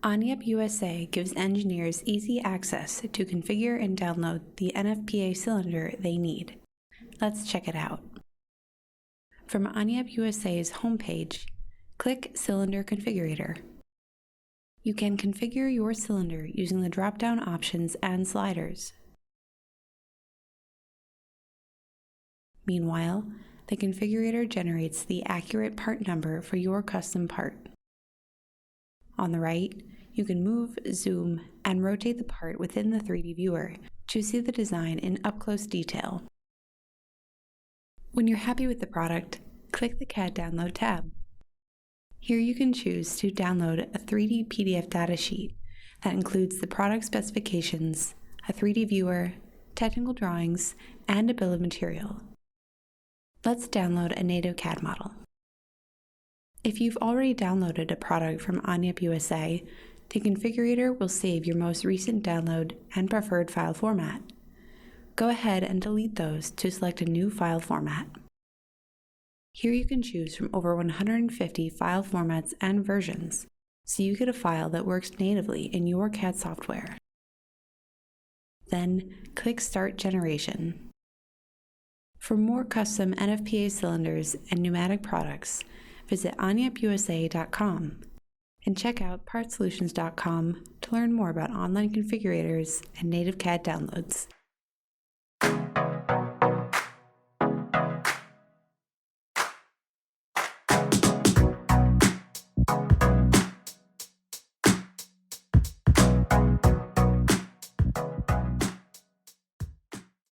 AIGNEP USA gives engineers easy access to configure and download the NFPA cylinder they need. Let's check it out. From AIGNEP USA's homepage, click Cylinder Configurator. You can configure your cylinder using the drop-down options and sliders. Meanwhile, the configurator generates the accurate part number for your custom part. On the right, you can move, zoom, and rotate the part within the 3D viewer to see the design in up-close detail. When you're happy with the product, click the CAD Download tab. Here you can choose to download a 3D PDF datasheet that includes the product specifications, a 3D viewer, technical drawings, and a bill of material. Let's download a native CAD model. If you've already downloaded a product from AIGNEP USA, the configurator will save your most recent download and preferred file format. Go ahead and delete those to select a new file format. Here you can choose from over 150 file formats and versions, so you get a file that works natively in your CAD software. Then, click Start Generation. For more custom NFPA cylinders and pneumatic products, visit AIGNEPUSA.com and check out PartSolutions.com to learn more about online configurators and native CAD downloads.